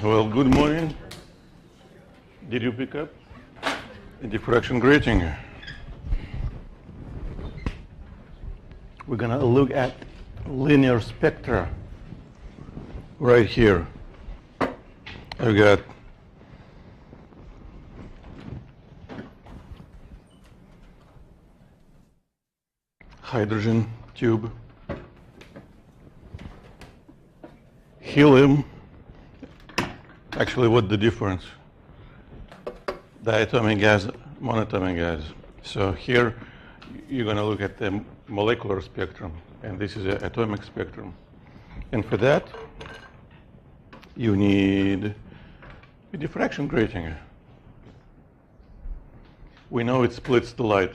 Well, good morning. Did you pick up the diffraction grating? We're going to look at linear spectra right here. I've got hydrogen tube, helium. Actually, what's the difference? Diatomic gas, monatomic gas. So here you're going to look at the molecular spectrum, and this is an atomic spectrum. And for that, you need a diffraction grating. We know it splits the light,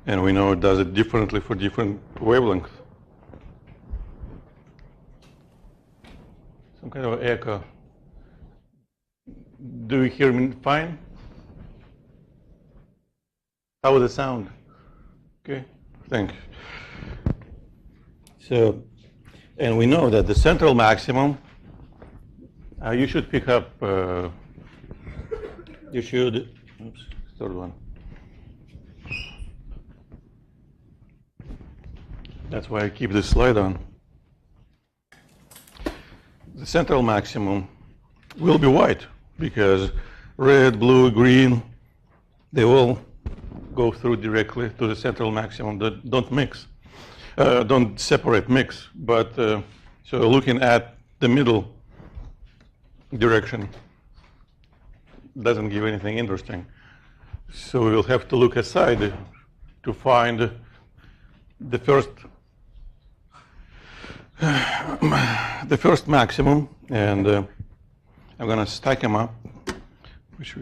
and we know it does it differently for different wavelengths. Some kind of echo. Do you hear me fine? How was the sound? Okay, thank you. So, and we know that the central maximum, you should pick up, oops, third one. That's why I keep this slide on. The central maximum will be white because red, blue, green, they all go through directly to the central maximum. That don't mix, don't separate, mix. But so looking at the middle direction doesn't give anything interesting. So we will have to look aside to find the first maximum, and I'm going to stack them up. Which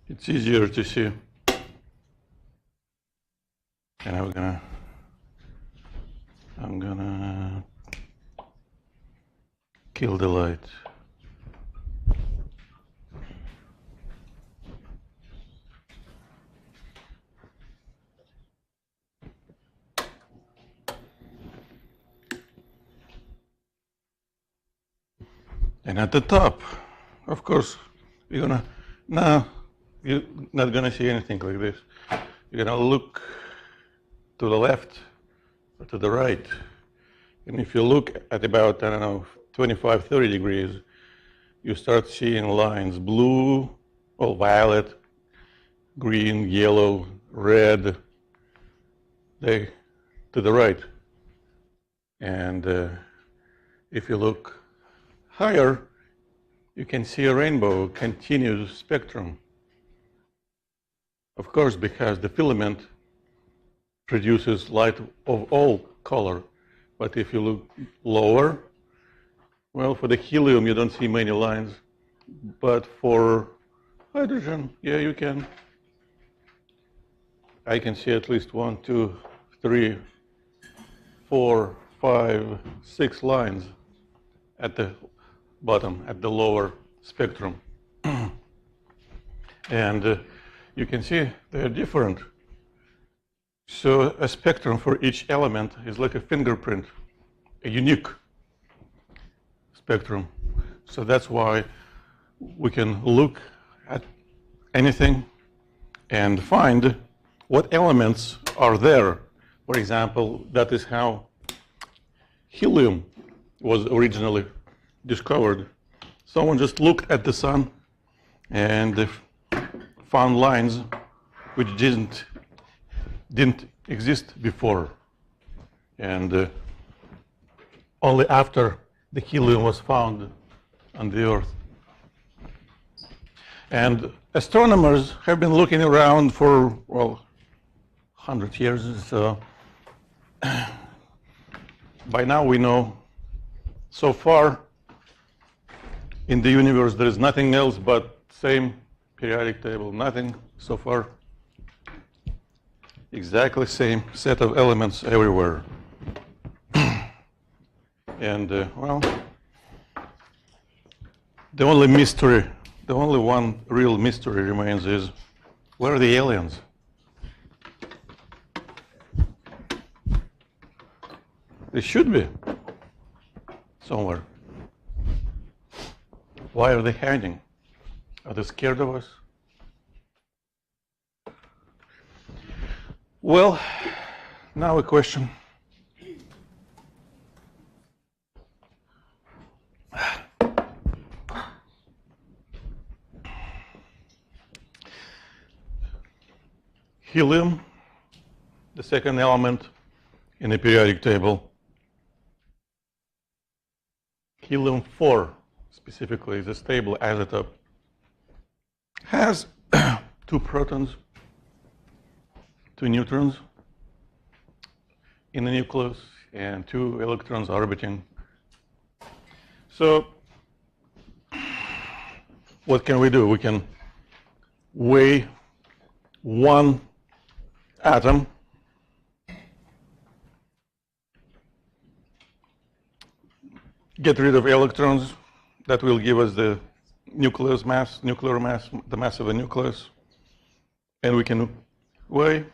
it's easier to see. And I'm gonna kill the light. And at the top, of course, you're not gonna see anything like this. You're gonna look to the left or to the right. And if you look at about, 25, 30 degrees, you start seeing lines, blue, or violet, green, yellow, red, they to the right. And if you look higher, you can see a rainbow, continuous spectrum. Of course, because the filament produces light of all color. But if you look lower, well, for the helium, you don't see many lines. But for hydrogen, yeah, you can. I can see at least 1, 2, 3, 4, 5, 6 lines at the bottom, at the lower spectrum. And you can see they're different. So a spectrum for each element is like a fingerprint, a unique spectrum. So that's why we can look at anything and find what elements are there. For example, that is how helium was originally discovered. Someone just looked at the sun and they found lines which didn't exist before. And only after the helium was found on the Earth. And astronomers have been looking around for, well, 100 years. So by now we know, so far in the universe there is nothing else but same periodic table, nothing so far. Exactly same set of elements everywhere. And well, the only one real mystery remains is Where are the aliens? They should be somewhere. Why are they hiding? Are they scared of us? Well, now a question. Helium, the second element in the periodic table. Helium-4 specifically is a stable isotope. Has 2 protons, 2 neutrons in the nucleus, and 2 electrons orbiting. So what can we do? We can weigh one atom get rid of electrons. That will give us the nuclear mass, the mass of a nucleus. And we can weigh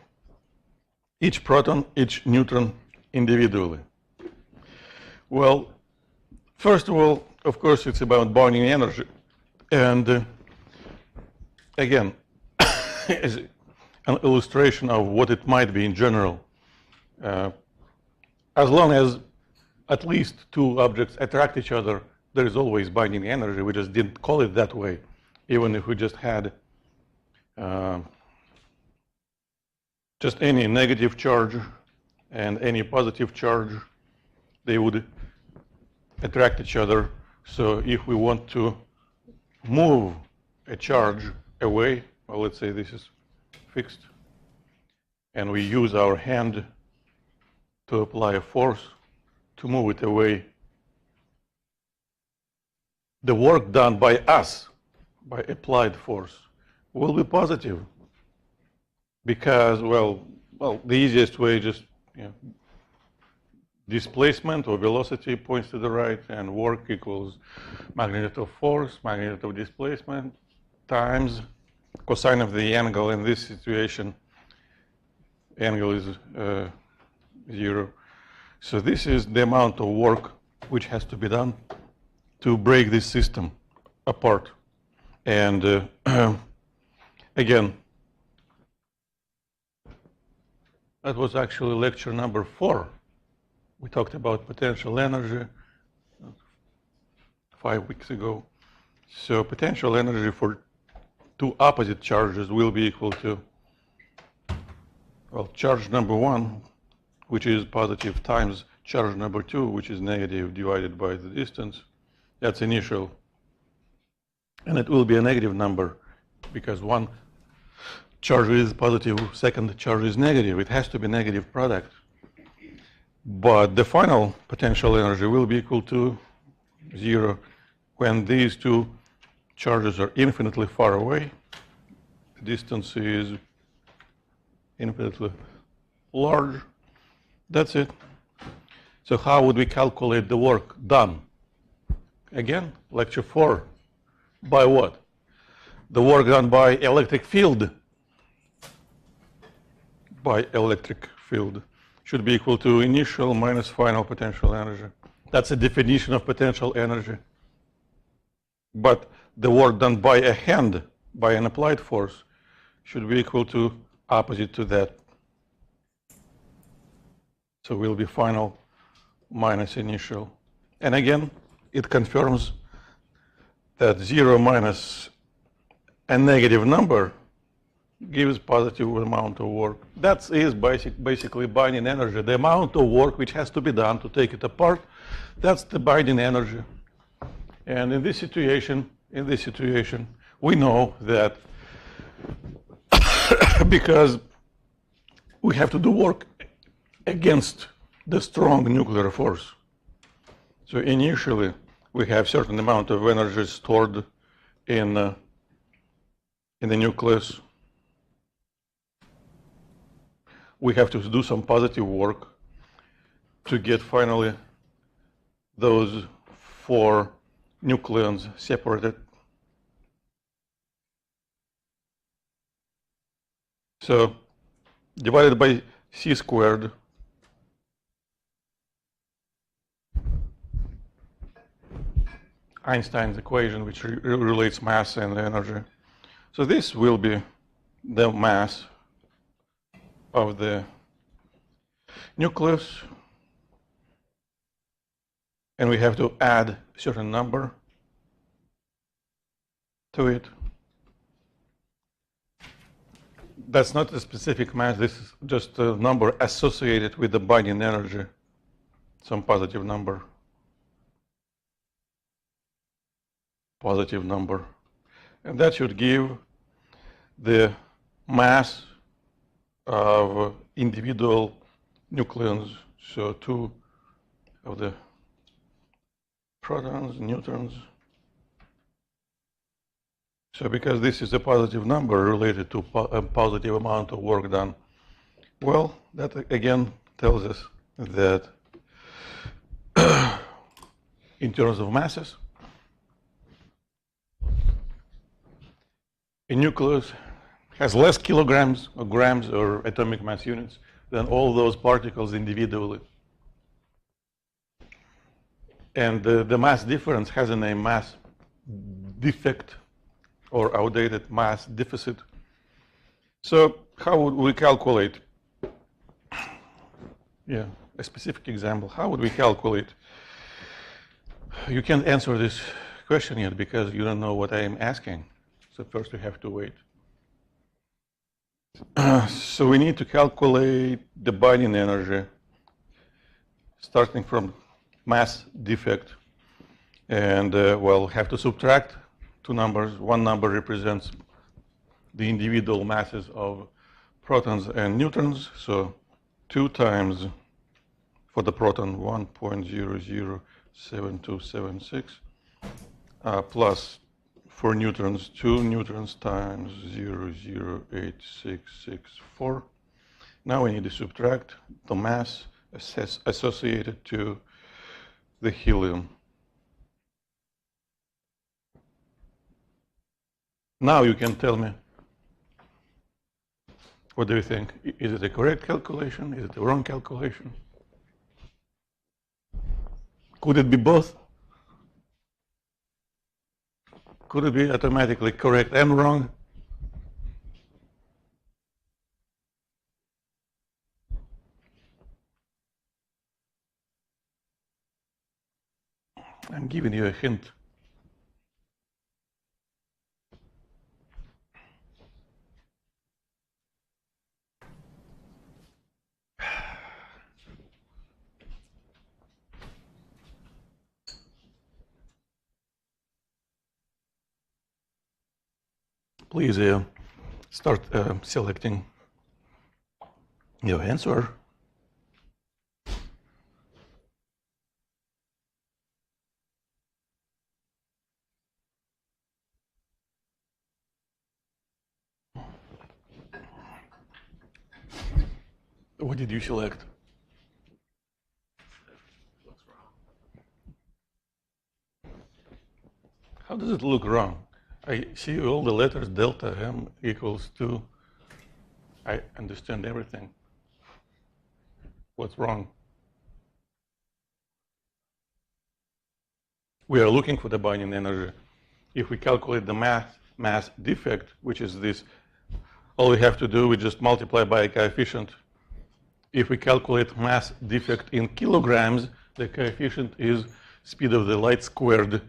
each proton, each neutron individually. Well, first of all, of course, it's about bonding energy. And again, as an illustration of what it might be in general, as long as at least 2 objects attract each other, there is always binding energy. We just didn't call it that way. Even if we just had just any negative charge and any positive charge, they would attract each other. So if we want to move a charge away, well, let's say this is fixed, and we use our hand to apply a force to move it away, the work done by us, by applied force, will be positive. Because, well, the easiest way just, displacement or velocity points to the right, and work equals magnitude of force, magnitude of displacement, times cosine of the angle. In this situation, angle is 0. So this is the amount of work which has to be done to break this system apart. And again, that was actually lecture number 4. We talked about potential energy 5 weeks ago. So potential energy for 2 opposite charges will be equal to, well, charge number 1, which is positive, times charge number 2, which is negative, divided by the distance. That's initial. And it will be a negative number because one charge is positive, second charge is negative. It has to be negative product. But the final potential energy will be equal to 0 when these 2 charges are infinitely far away. The distance is infinitely large. That's it. So how would we calculate the work done? Again, lecture 4. By what? The work done by electric field. By electric field should be equal to initial minus final potential energy. That's a definition of potential energy. But the work done by a hand, by an applied force, should be equal to opposite to that. So will be final minus initial. And again, it confirms that 0 minus a negative number gives positive amount of work. That is basically binding energy. The amount of work which has to be done to take it apart, that's the binding energy. And in this situation, we know that because we have to do work against the strong nuclear force. So initially, we have certain amount of energy stored in the nucleus. We have to do some positive work to get finally those 4 nucleons separated. So divided by c squared, Einstein's equation, which relates mass and energy. So this will be the mass of the nucleus, and we have to add a certain number to it. That's not a specific mass, this is just a number associated with the binding energy, some positive number. And that should give the mass of individual nucleons, so 2 of the protons, neutrons. So because this is a positive number related to a positive amount of work done, well, that again tells us that in terms of masses, a nucleus has less kilograms or grams or atomic mass units than all those particles individually. And the mass difference has a name, mass defect, or outdated mass deficit. So how would we calculate? Yeah, a specific example. How would we calculate? You can't answer this question yet because you don't know what I am asking. So first we have to wait. So we need to calculate the binding energy starting from mass defect. And well, have to subtract 2 numbers. One number represents the individual masses of protons and neutrons. So 2 times for the proton 1.007276 plus for neutrons 2 neutrons times 0.08664. Now we need to subtract the mass associated to the helium. Now you can tell me, what do you think? Is it a correct calculation? Is it a wrong calculation? Could it be both? Could it be automatically correct and wrong? I'm giving you a hint. Please start selecting your answer. What did you select? Looks wrong. How does it look wrong? I see all the letters delta m equals 2. I understand everything. What's wrong? We are looking for the binding energy. If we calculate the mass defect, which is this, all we have to do, we just multiply by a coefficient. If we calculate mass defect in kilograms, the coefficient is speed of the light squared.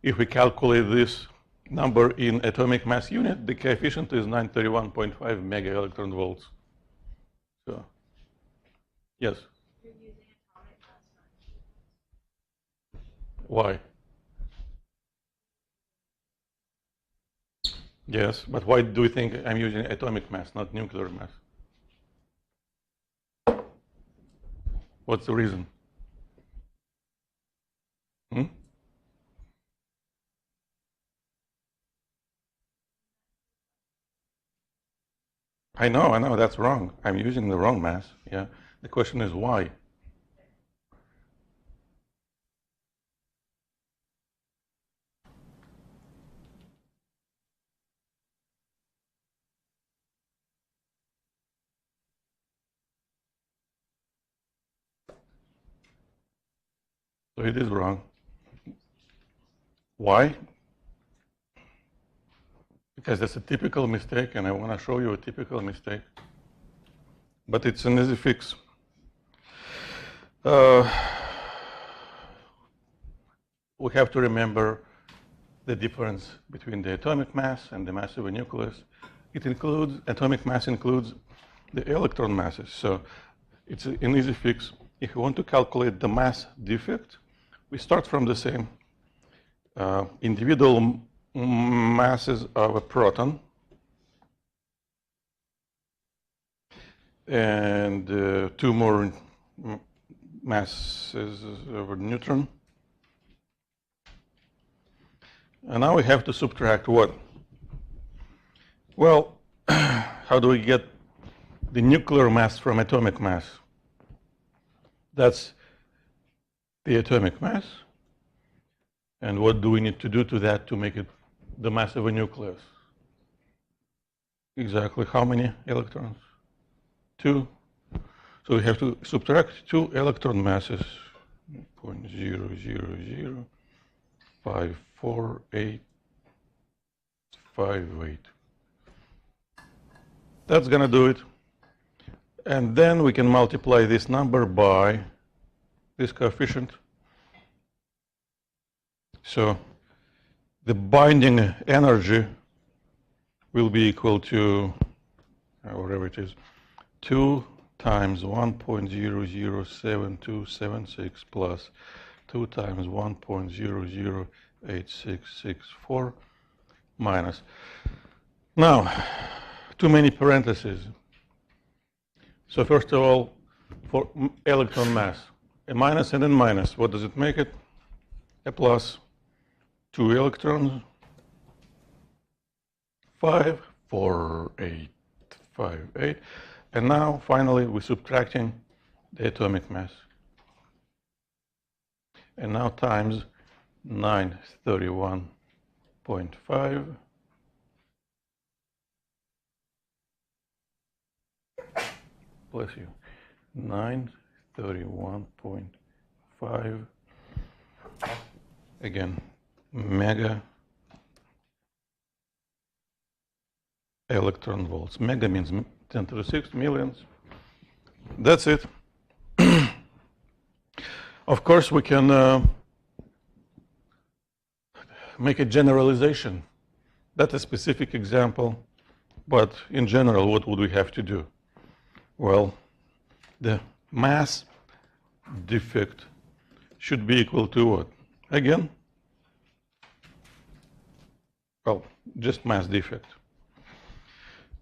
If we calculate this number in atomic mass unit, the coefficient is 931.5 mega electron volts. So, yes. You're using atomic mass, not kilograms. Why? Yes, but why do you think I'm using atomic mass, not nuclear mass? What's the reason? I know, that's wrong. I'm using the wrong mass, yeah. The question is why? So it is wrong. Why? Because that's a typical mistake, and I want to show you a typical mistake. But it's an easy fix. We have to remember the difference between the atomic mass and the mass of a nucleus. Atomic mass includes the electron masses. So it's an easy fix. If you want to calculate the mass defect, we start from the same individual masses of a proton and two more masses of a neutron. And now we have to subtract what? Well, how do we get the nuclear mass from atomic mass? That's the atomic mass. And what do we need to do to that to make it the mass of a nucleus? Exactly how many electrons? 2. So we have to subtract 2 electron masses. 0.0054858. That's going to do it. And then we can multiply this number by this coefficient. So the binding energy will be equal to, whatever it is, 2 times 1.007276 plus 2 times 1.008664 minus. Now, too many parentheses. So first of all, for electron mass, a minus and a minus, what does it make it? A plus. 2 electrons, 5, 4, 8, 5, 8. And now, finally, we're subtracting the atomic mass. And now times 931.5. Bless you. 931.5. Again, mega electron volts. Mega means 10 to the 6 millions. That's it. Of course, we can make a generalization. That's a specific example, but in general, what would we have to do? Well, the mass defect should be equal to what? Again, well, just mass defect.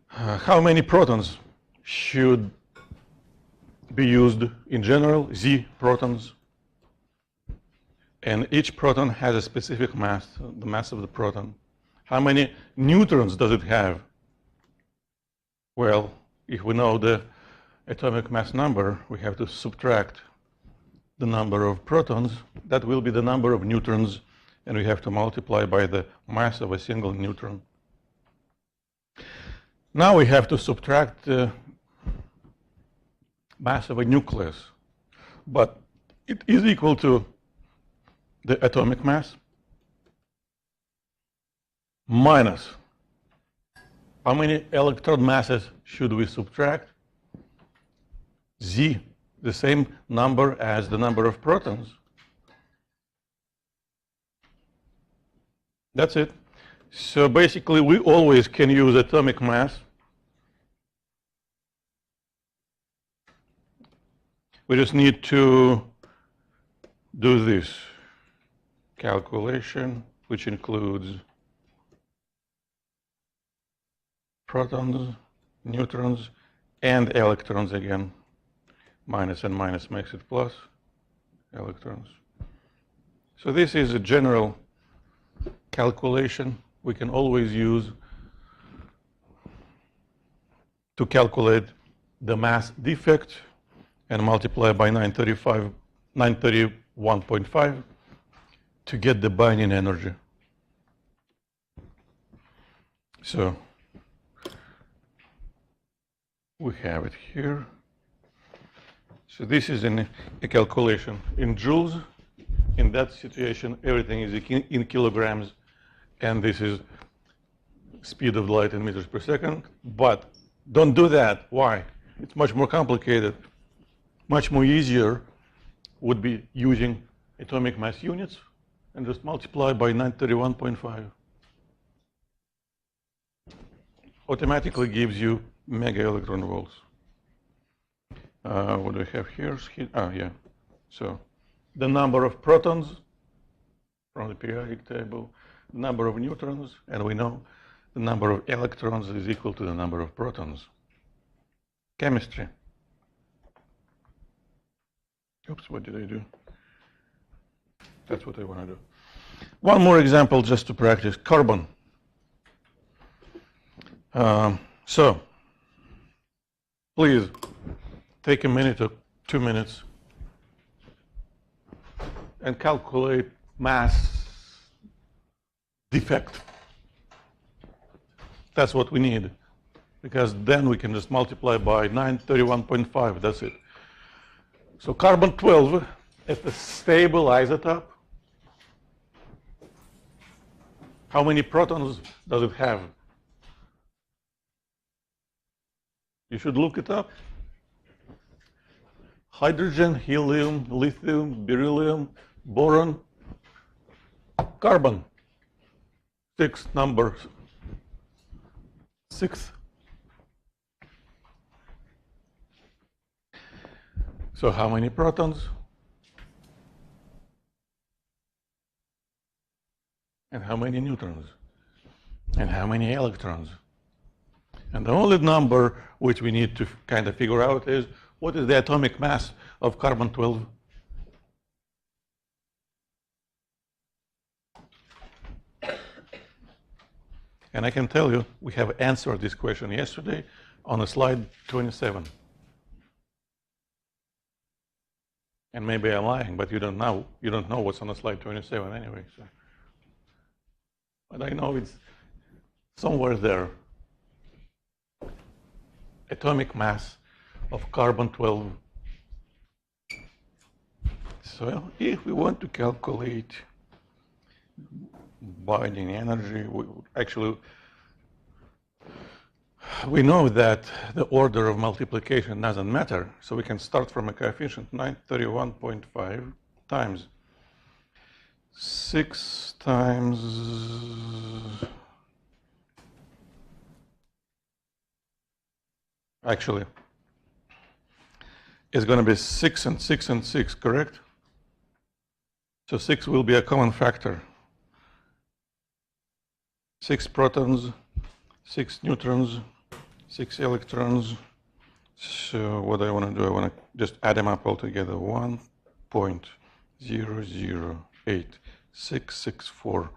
How many protons should be used in general? Z protons. And each proton has a specific mass, the mass of the proton. How many neutrons does it have? Well, if we know the atomic mass number, we have to subtract the number of protons. That will be the number of neutrons, and we have to multiply by the mass of a single neutron. Now we have to subtract the mass of a nucleus, but it is equal to the atomic mass minus how many electron masses should we subtract? Z, the same number as the number of protons. That's it. So basically, we always can use atomic mass. We just need to do this calculation, which includes protons, neutrons, and electrons again. Minus and minus makes it plus electrons. So this is a general calculation we can always use to calculate the mass defect and multiply by 931.5 to get the binding energy. So we have it here. So this is a calculation in joules. In that situation, everything is in kilograms, and this is speed of light in meters per second. But don't do that. Why? It's much more complicated. Much more easier would be using atomic mass units and just multiply by 931.5. Automatically gives you mega electron volts. What do we have here? Yeah. So the number of protons from the periodic table, the number of neutrons, and we know the number of electrons is equal to the number of protons. Chemistry. Oops, what did I do? That's what I want to do. One more example just to practice. Carbon. So, please take a minute or 2 minutes and calculate mass defect. That's what we need, because then we can just multiply by 931.5, that's it. So carbon 12 at the stable isotope, how many protons does it have? You should look it up. Hydrogen, helium, lithium, beryllium, boron, carbon. 6 numbers. 6. So how many protons? And how many neutrons? And how many electrons? And the only number which we need to kind of figure out is what is the atomic mass of carbon 12? And I can tell you, we have answered this question yesterday on a slide 27. And maybe I'm lying, but you don't know what's on the slide 27 anyway. So. But I know it's somewhere there. Atomic mass of carbon 12. So if we want to calculate binding energy, we know that the order of multiplication doesn't matter, so we can start from a coefficient 931.5 times 6 times actually it's going to be 6 and 6 and 6, correct? So 6 will be a common factor. 6 protons, 6 neutrons, 6 electrons. So what I want to do, I want to just add them up all together. 1.008664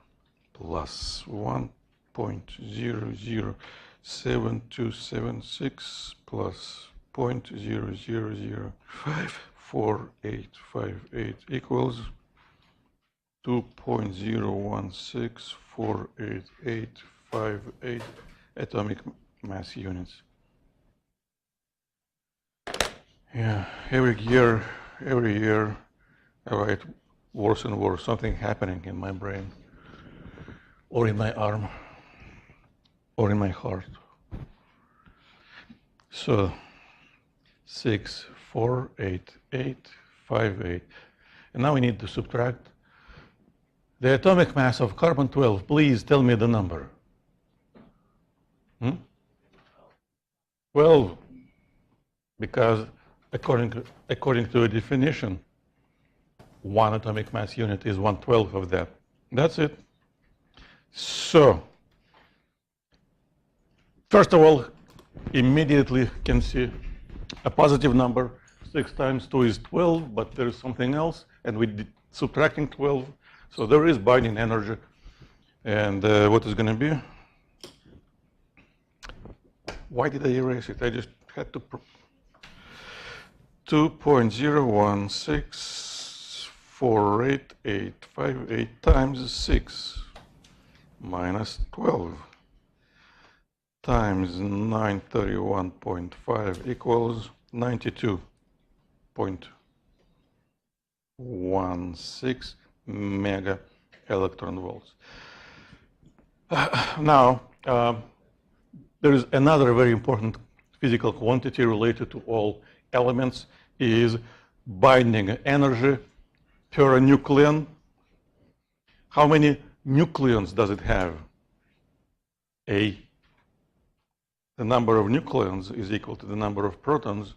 plus 1.007276 plus 0.00054858 equals 2.016488858 atomic mass units. Yeah, every year I write worse and worse, something happening in my brain, or in my arm, or in my heart. So 6488858. And now we need to subtract the atomic mass of carbon 12. Please tell me the number. 12, because according to a definition, one atomic mass unit is 1/12 of that. That's it. So, first of all, immediately can see a positive number. 6 times 2 is 12, but there is something else, and we're subtracting 12. So there is binding energy. And what is going to be? Why did I erase it? I just had to 2.016488858 times 6 minus 12 times 931.5 equals 92.16 mega electron volts. Now, there is another very important physical quantity related to all elements is binding energy per nucleon. How many nucleons does it have? A. The number of nucleons is equal to the number of protons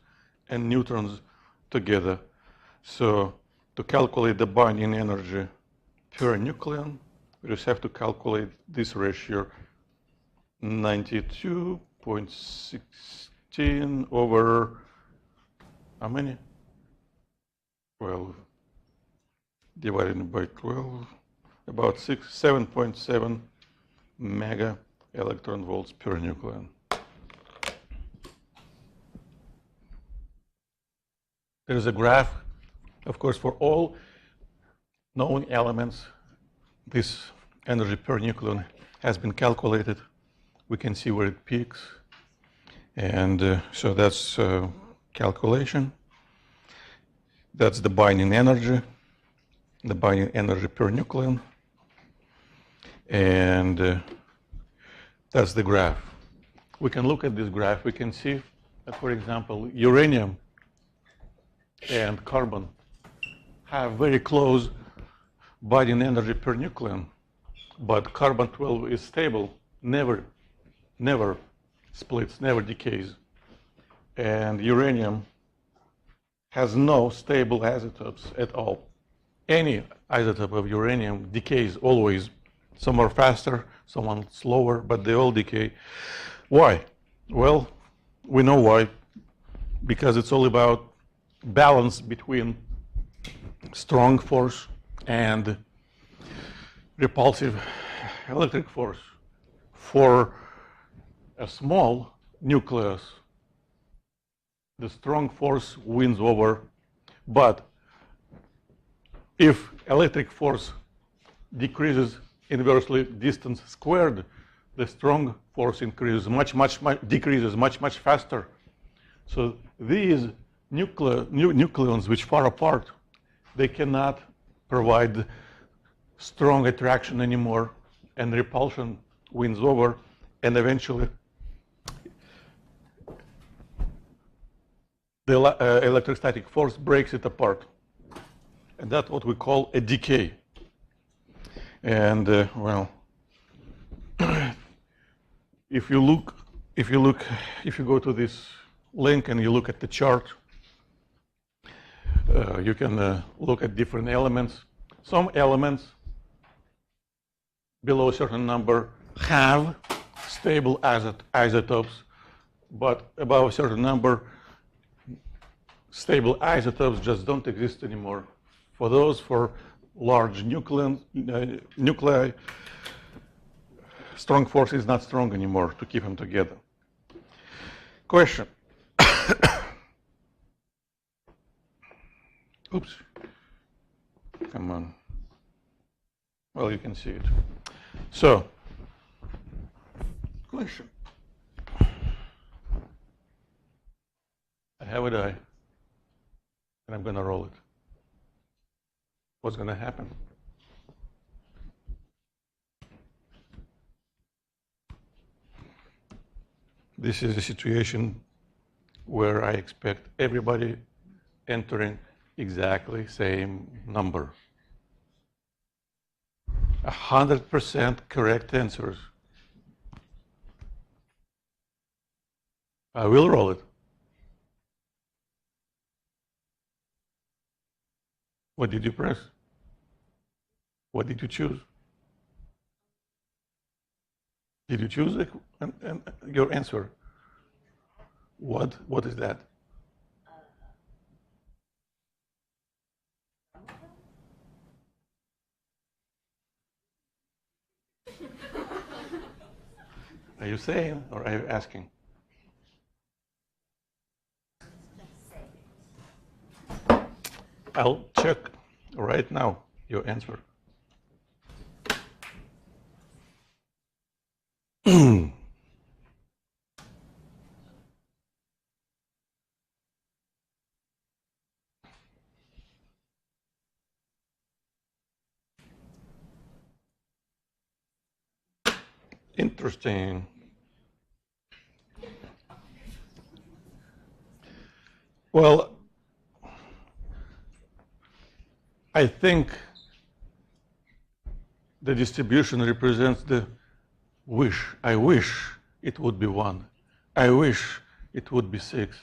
and neutrons together. So to calculate the binding energy per nucleon, we just have to calculate this ratio, 92.16 over how many? 12 divided by 12, about 7.7 mega electron volts per nucleon. There is a graph, of course, for all known elements. This energy per nucleon has been calculated. We can see where it peaks. And so that's calculation. That's the binding energy per nucleon. And that's the graph. We can look at this graph. We can see that, for example, uranium and carbon have very close binding energy per nucleon, but carbon-12 is stable, never splits, never decays. And uranium has no stable isotopes at all. Any isotope of uranium decays always, some are faster, some are slower, but they all decay. Why? Well, we know why, because it's all about balance between strong force and repulsive electric force. For a small nucleus, the strong force wins over, but if electric force decreases inversely distance squared, the strong force increases decreases much faster. So these nucleons which far apart, they cannot provide strong attraction anymore, and repulsion wins over, and eventually the electrostatic force breaks it apart. And that's what we call a decay. And well, if you go to this link and you look at the chart, you can look at different elements. Some elements below a certain number have stable isotopes, but above a certain number, stable isotopes just don't exist anymore. For those, for large nuclei, strong force is not strong anymore to keep them together. Question. Oops. Come on. Well, you can see it. So, question. I have a die, and I'm going to roll it. What's going to happen? This is a situation where I expect everybody entering exactly same number. 100% correct answers. I will roll it. What did you press? What did you choose? Did you choose your answer? What is that? Are you saying or are you asking? I'll check right now your answer. Interesting. Well, I think the distribution represents the wish. I wish it would be 1. I wish it would be 6.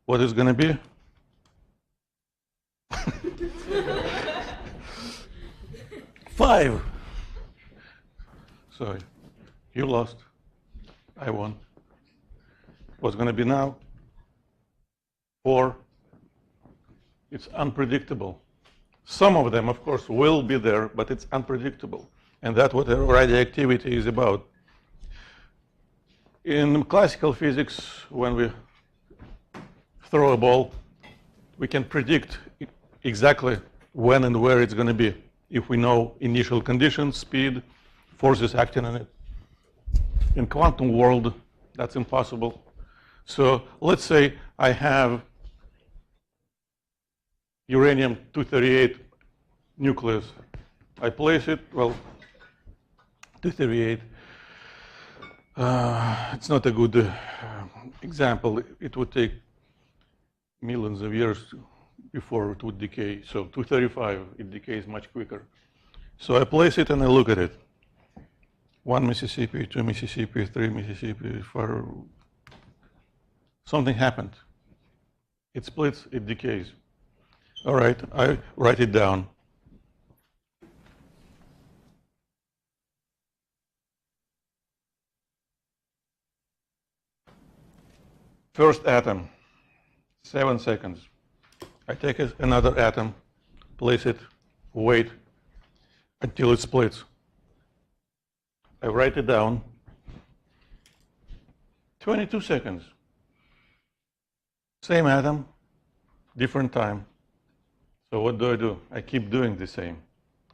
What is going to be? Five. Sorry, you lost. I won. What's going to be now? 4. It's unpredictable. Some of them, of course, will be there, but it's unpredictable. And that's what radioactivity is about. In classical physics, when we throw a ball, we can predict exactly when and where it's going to be if we know initial conditions, speed, forces acting on it. In quantum world, that's impossible. So let's say I have uranium-238 nucleus. I place it, well, 238. It's not a good example. It would take millions of years before it would decay. So 235, it decays much quicker. So I place it and I look at it. 1 Mississippi, 2 Mississippi, 3 Mississippi, 4. Something happened. It splits, it decays. All right, I write it down. First atom, 7 seconds. I take another atom, place it, wait until it splits. I write it down. 22 seconds. Same atom, different time. So what do? I keep doing the same.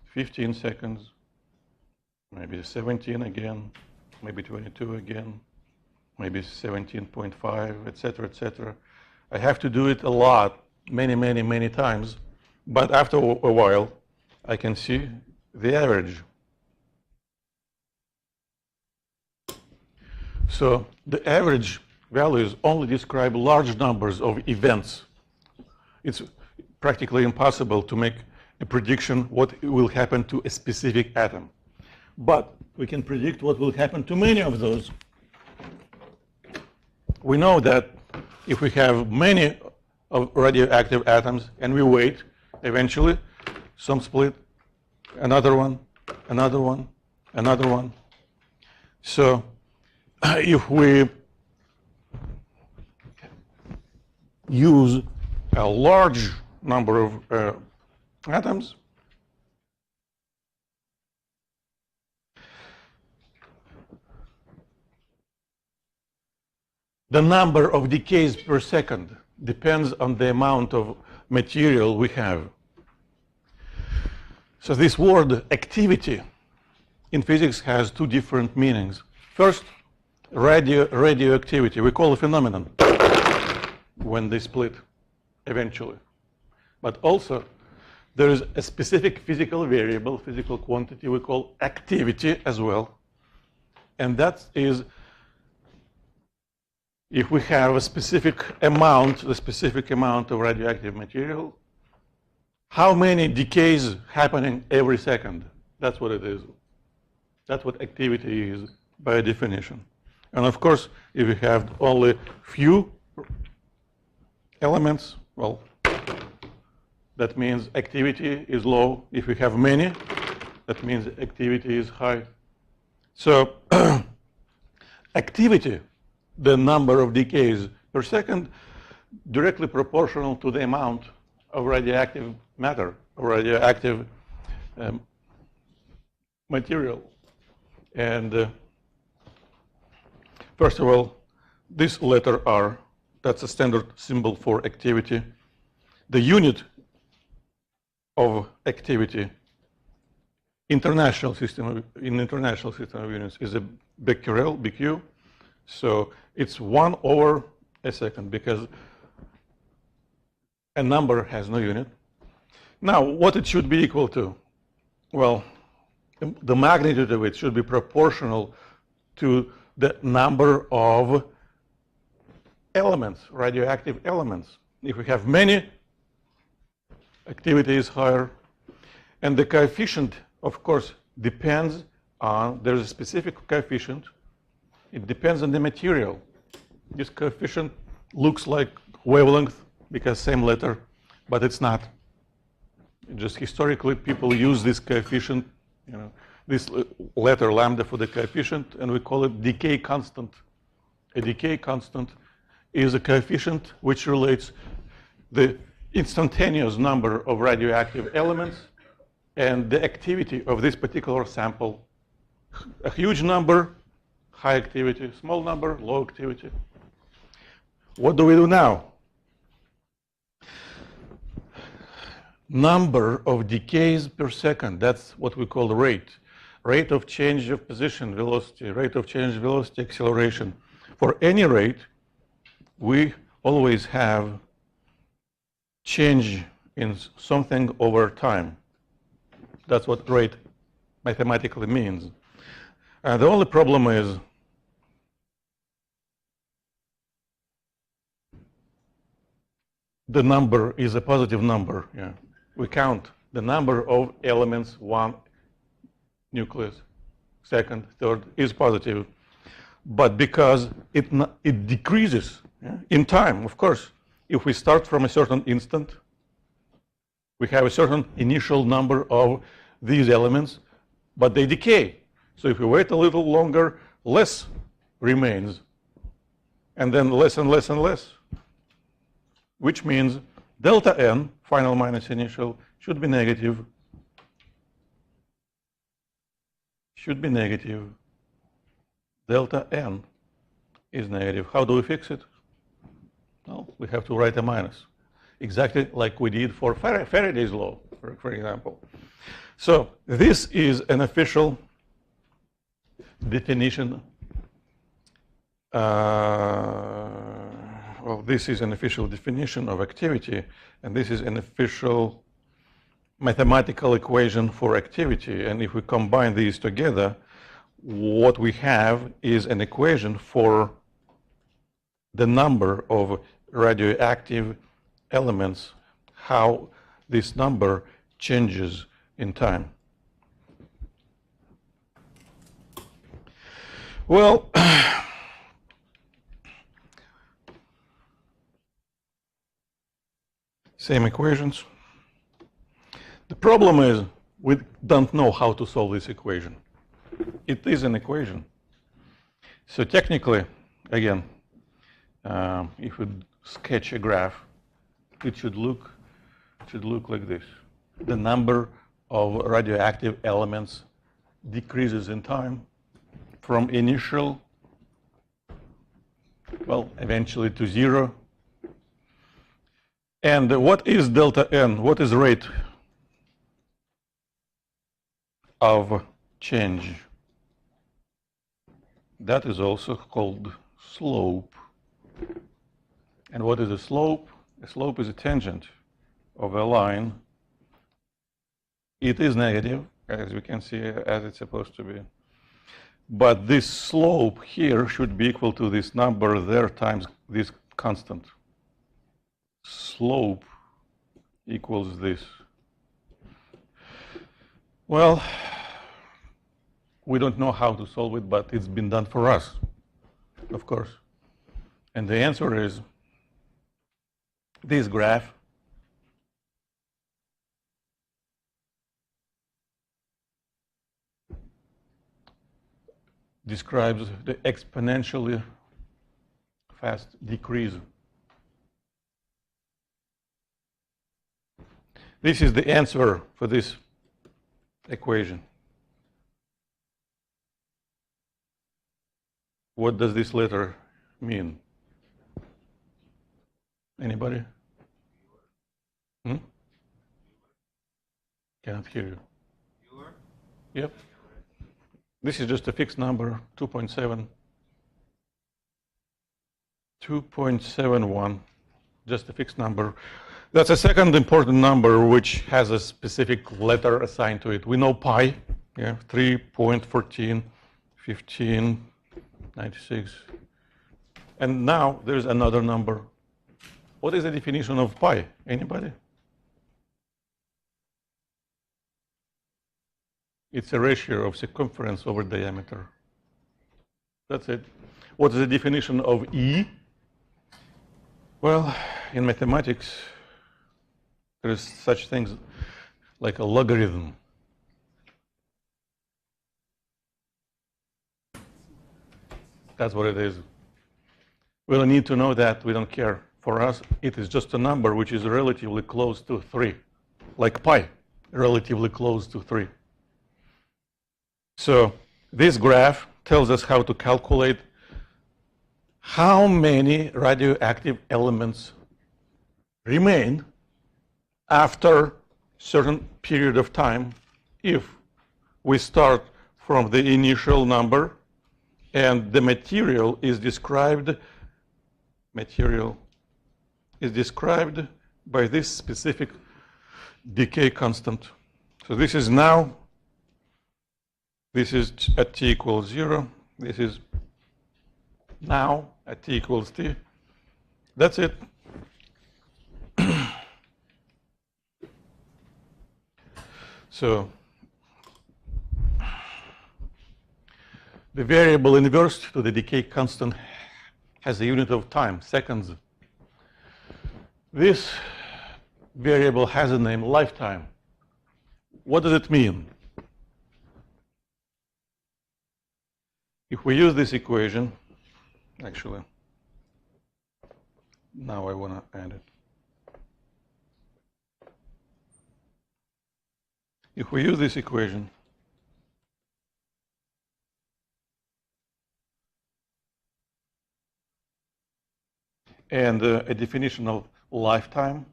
15 seconds, maybe 17 again, maybe 22 again, maybe 17.5, etc., etc. I have to do it a lot, many times, but after a while, I can see the average. So the average values only describe large numbers of events. It's practically impossible to make a prediction what will happen to a specific atom. But we can predict what will happen to many of those. We know that if we have many of radioactive atoms and we wait, eventually some split, another one, another one, another one. So if we use a large number of atoms, the number of decays per second depends on the amount of material we have. So this word activity in physics has two different meanings. First, radioactivity, we call a phenomenon when they split eventually. But also, there is a specific physical variable, physical quantity we call activity as well. And that is if we have a specific amount, of radioactive material, how many decays happening every second? That's what it is. That's what activity is by definition. And of course, if you have only few elements, well, that means activity is low. If we have many, that means activity is high. So activity, the number of decays per second, directly proportional to the amount of radioactive matter, or radioactive material. And first of all, this letter R, that's a standard symbol for activity. The unit of activity in international system of units is a becquerel, BQ. So it's 1 over a second because a number has no unit. Now, what it should be equal to? Well, the magnitude of it should be proportional to the number of elements, radioactive elements. If we have many, activity is higher. And the coefficient, of course, depends on, there's a specific coefficient. It depends on the material. This coefficient looks like wavelength because same letter, but it's not. Just historically, people use this coefficient, this letter lambda for the coefficient, and we call it decay constant. A decay constant is a coefficient which relates the instantaneous number of radioactive elements and the activity of this particular sample. A huge number, high activity; small number, low activity. What do we do now? Number of decays per second, that's what we call rate. Rate of change of position, velocity, rate of change, velocity, acceleration. For any rate, we always have change in something over time. That's what rate mathematically means. The only problem is the number is a positive number. Yeah. We count the number of elements, one nucleus, second, third, is positive. But because it decreases in time, of course, if we start from a certain instant, we have a certain initial number of these elements, but they decay. So if we wait a little longer, less remains, and then less and less and less, which means delta n, final minus initial, should be negative. Should be negative. Delta n is negative. How do we fix it? Well, we have to write a minus, exactly like we did for Faraday's law, for example. So this is an official definition. Well, this is an official definition of activity, and this is an official mathematical equation for activity. And if we combine these together, what we have is an equation for the number of radioactive elements, how this number changes in time. Well, same equations. The problem is we don't know how to solve this equation. It is an equation. So technically, again, if we sketch a graph, it should look like this. The number of radioactive elements decreases in time from initial, well, eventually to 0. And what is delta n? What is rate of change? That is also called slope. And what is a slope? A slope is a tangent of a line. It is negative, as we can see, as it's supposed to be. But this slope here should be equal to this number there times this constant. Slope equals this. Well, we don't know how to solve it, but it's been done for us, of course. And the answer is this graph describes the exponentially fast decrease. This is the answer for this equation. What does this letter mean? Anybody? Cannot hear you. Yep. This is just a fixed number, 2.7. 2.71, just a fixed number. That's a second important number which has a specific letter assigned to it. We know pi, yeah, 3.1415 96. And now there's another number. What is the definition of pi? Anybody? It's a ratio of circumference over diameter. That's it. What is the definition of E? Well, in mathematics, there is such things like a logarithm. That's what it is. We don't need to know that. We don't care. For us, it is just a number which is relatively close to 3, like pi, relatively close to 3. So this graph tells us how to calculate how many radioactive elements remain after certain period of time if we start from the initial number and the material is described by this specific decay constant. So this is now, this is at t equals 0, this is now at t equals t. That's it. So the variable inverse to the decay constant has a unit of time, seconds. This variable has a name, lifetime. What does it mean? If we use this equation, actually, now I want to add it. If we use this equation, and a definition of lifetime,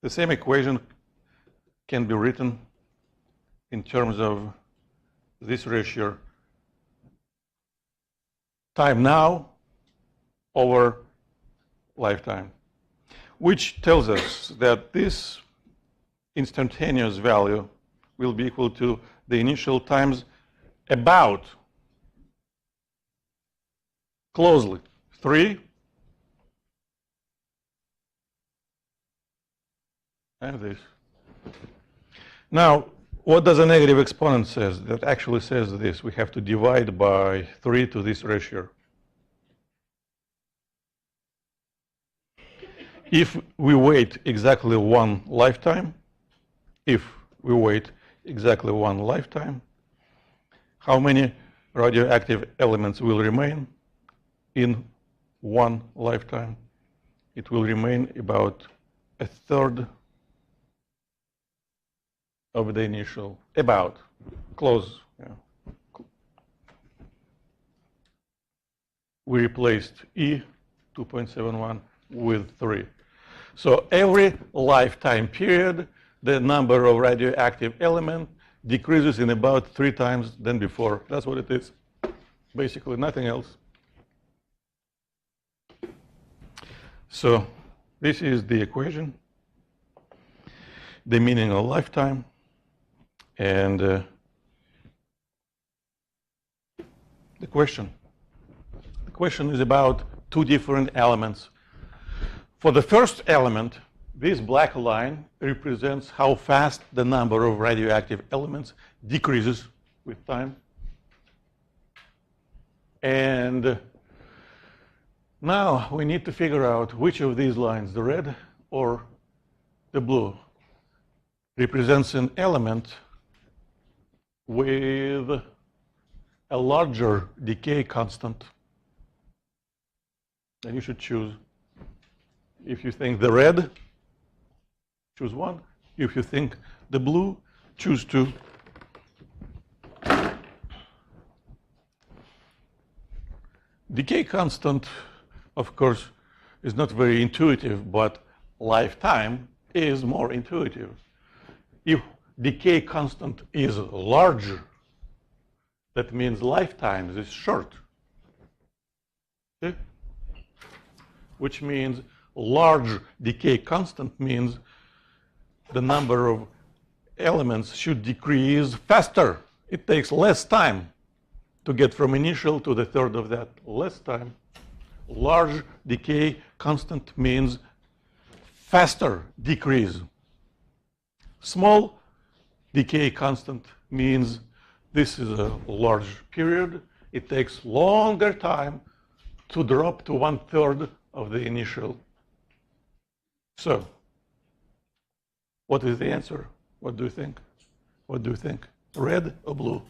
the same equation can be written in terms of this ratio, time now over lifetime, which tells us that this instantaneous value will be equal to the initial times about, closely, 3 and this. Now, what does a negative exponent says? That actually says this. We have to divide by 3 to this ratio. If we wait exactly one lifetime, how many radioactive elements will remain in one lifetime? It will remain about a third of the initial, about, close. Yeah. We replaced E, 2.71, with 3. So every lifetime period, the number of radioactive elements decreases in about 3 times than before. That's what it is. Basically, nothing else. So this is the equation, the meaning of lifetime, and the question. The question is about 2 different elements. For the first element, this black line represents how fast the number of radioactive elements decreases with time. And now we need to figure out which of these lines, the red or the blue, represents an element with a larger decay constant. And you should choose. If you think the red, choose 1. If you think the blue, choose 2. Decay constant, of course, is not very intuitive, but lifetime is more intuitive. If decay constant is larger, that means lifetime is short. Okay? Which means large decay constant means the number of elements should decrease faster it takes less time to get from initial to the third of that. Less time. Large decay constant means faster decrease. Small decay constant means this is a large period. It takes longer time to drop to 1/3 of the initial. So, what is the answer? What do you think? What do you think? Red or blue?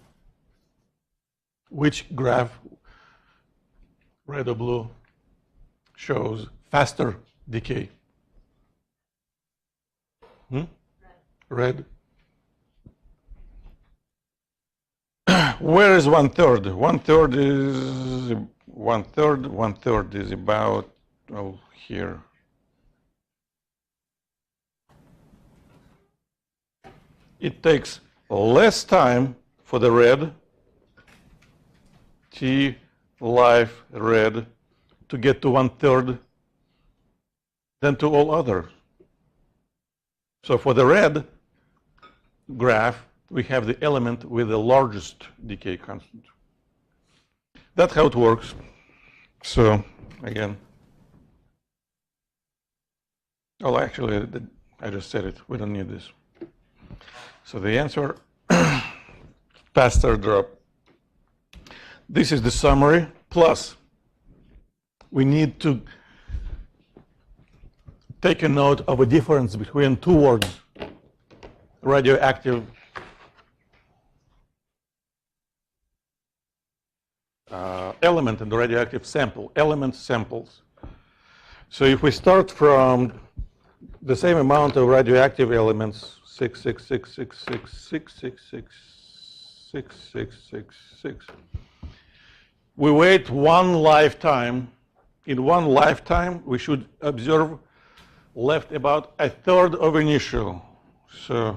Which graph, red or blue, shows faster decay? Red. Where is 1/3? 1/3 is 1/3. 1/3 is about here. It takes less time for the red, T life red, to get to 1/3 than to all others. So for the red graph, we have the element with the largest decay constant. That's how it works. So again, well, actually, I just said it. We don't need this. So the answer, faster drop. This is the summary. Plus, we need to take a note of a difference between two words: radioactive element and the radioactive sample. Element samples. So if we start from the same amount of radioactive elements, 66666666666, we wait one lifetime. In one lifetime, we should observe left about 1/3 of initial. So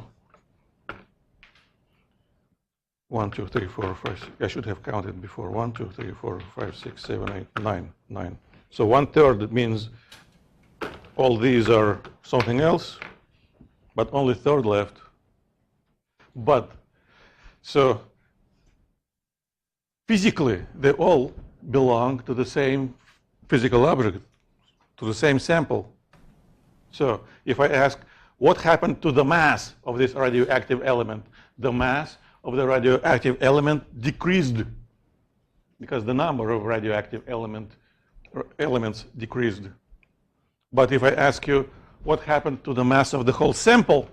1, 2, 3, 4, 5, 6. I should have counted before. 1, 2, 3, 4, 5, 6, 7, 8, 9, 9. So 1/3 means all these are something else, but only third left. But so physically, they all belong to the same physical object, to the same sample. So if I ask, what happened to the mass of this radioactive element? The mass of the radioactive element decreased because the number of radioactive elements decreased. But if I ask you, what happened to the mass of the whole sample?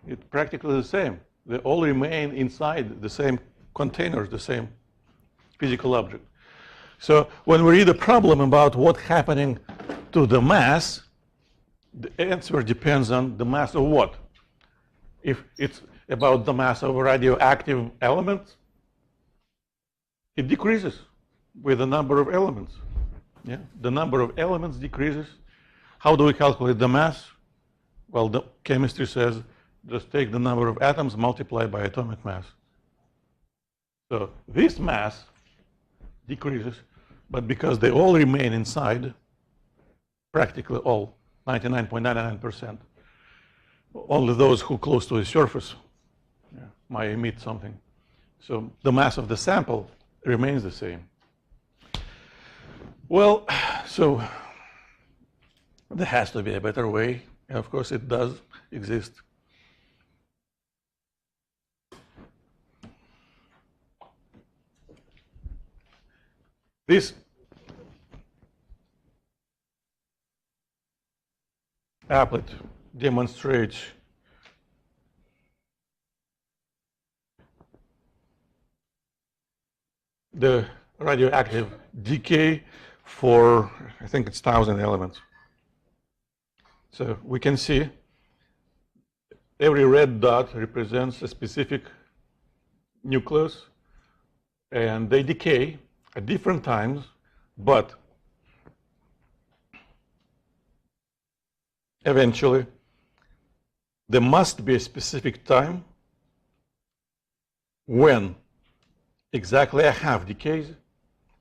It's practically the same. They all remain inside the same containers, the same physical object. So when we read a problem about what's happening to the mass, the answer depends on the mass of what. If it's about the mass of radioactive elements, it decreases with the number of elements. Yeah? The number of elements decreases. How do we calculate the mass? Well, the chemistry says just take the number of atoms, multiply by atomic mass. So this mass decreases, but because they all remain inside, practically all, 99.99%, only those who are close to the surface might emit something. So the mass of the sample remains the same. Well, so there has to be a better way, and of course it does exist. This applet demonstrates the radioactive decay for, I think it's 1,000 elements. So we can see every red dot represents a specific nucleus, and they decay at different times, but eventually there must be a specific time when exactly a half decays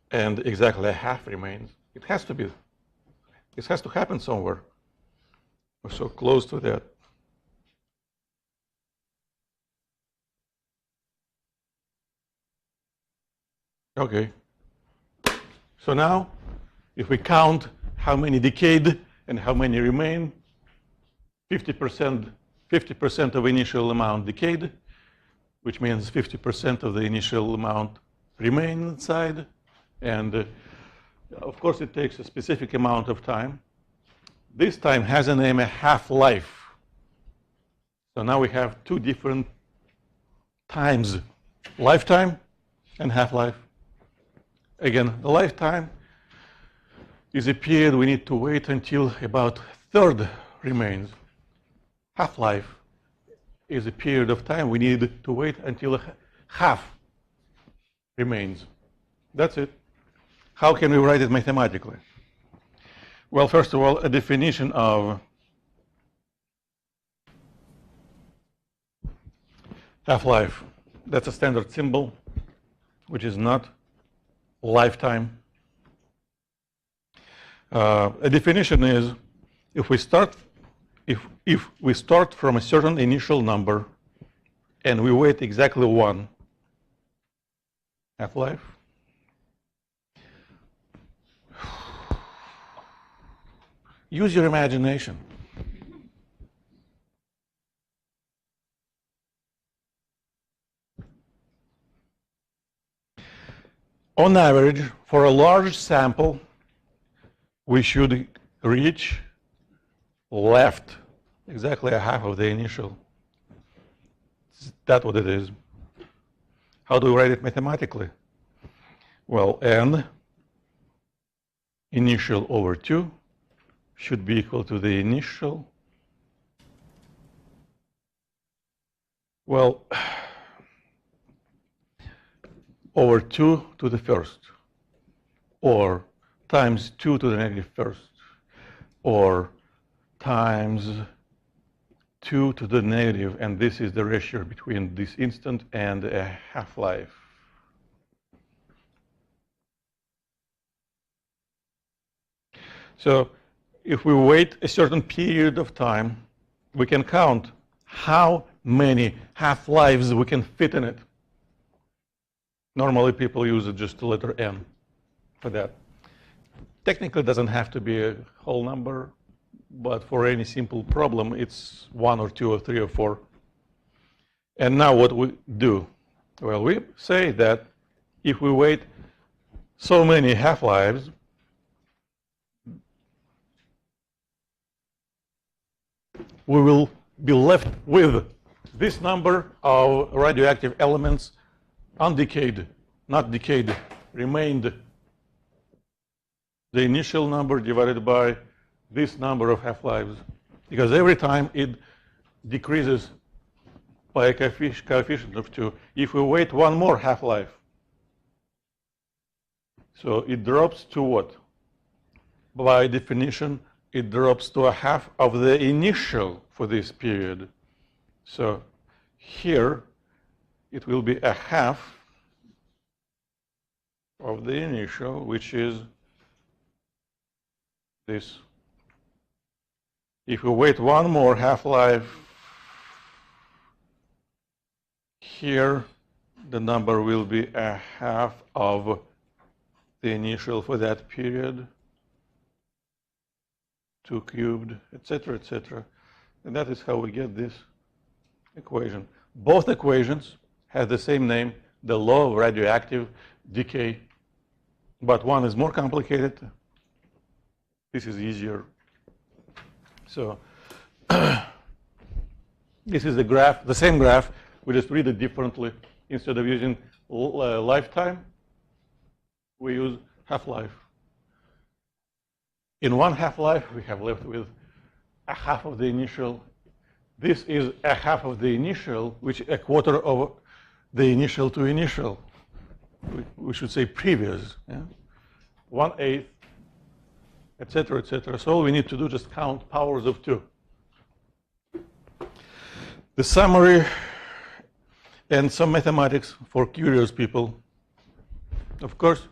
and exactly a half remains. It has to be. It has to happen somewhere. We're so close to that. Okay. So now, if we count how many decayed and how many remain, 50% of initial amount decayed, which means 50% of the initial amount remain inside. And of course, it takes a specific amount of time. This time has a name, a half-life. So now we have two different times, lifetime and half-life. Again, the lifetime is a period we need to wait until about a third remains. Half-life is a period of time we need to wait until half remains. That's it. How can we write it mathematically? Well, first of all, a definition of half-life. That's a standard symbol, which is not lifetime. A definition is if we start from a certain initial number and we wait exactly one half-life, use your imagination. On average, for a large sample, we should reach left exactly a half of the initial. That's what it is. How do we write it mathematically? Well, n initial over 2 should be equal to the initial. Well, over 2 to the first, or times 2 to the negative first, or times 2 to the negative, and this is the ratio between this instant and a half-life. So if we wait a certain period of time, we can count how many half-lives we can fit in it. Normally people use just the letter n for that. Technically it doesn't have to be a whole number, but for any simple problem it's 1 or 2 or 3 or 4. And now what we do? Well, we say that if we wait so many half-lives, we will be left with this number of radioactive elements undecayed, not decayed, remained. The initial number divided by this number of half-lives, because every time it decreases by a coefficient of 2. If we wait one more half-life, so it drops to what? By definition, it drops to a half of the initial for this period. So here it will be a half of the initial, which is this. If we wait one more half-life, here the number will be a half of the initial for that period, 2 cubed, etc., etc. And that is how we get this equation. Both equations have the same name, the law of radioactive decay, but one is more complicated. This is easier. So this is the graph, the same graph, we just read it differently. Instead of using lifetime, we use half-life. In one half-life, we have left with a half of the initial. This is a half of the initial, which is a quarter of the initial to initial. We should say previous. Yeah? 1/8, etc., etc. So all we need to do is just count powers of 2. The summary and some mathematics for curious people. Of course,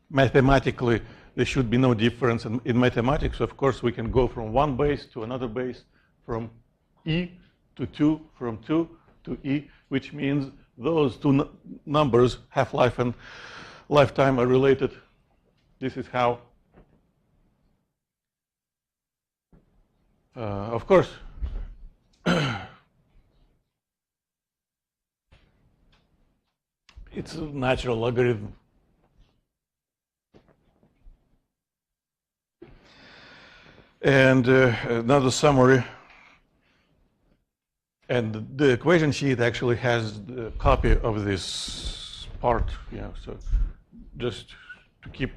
mathematically, there should be no difference. In mathematics, of course, we can go from one base to another base, from E to 2, from 2 to E, which means those two numbers, half-life and lifetime are related. This is how. Of course, it's a natural logarithm. And another summary. And the equation sheet actually has the copy of this part, so just to keep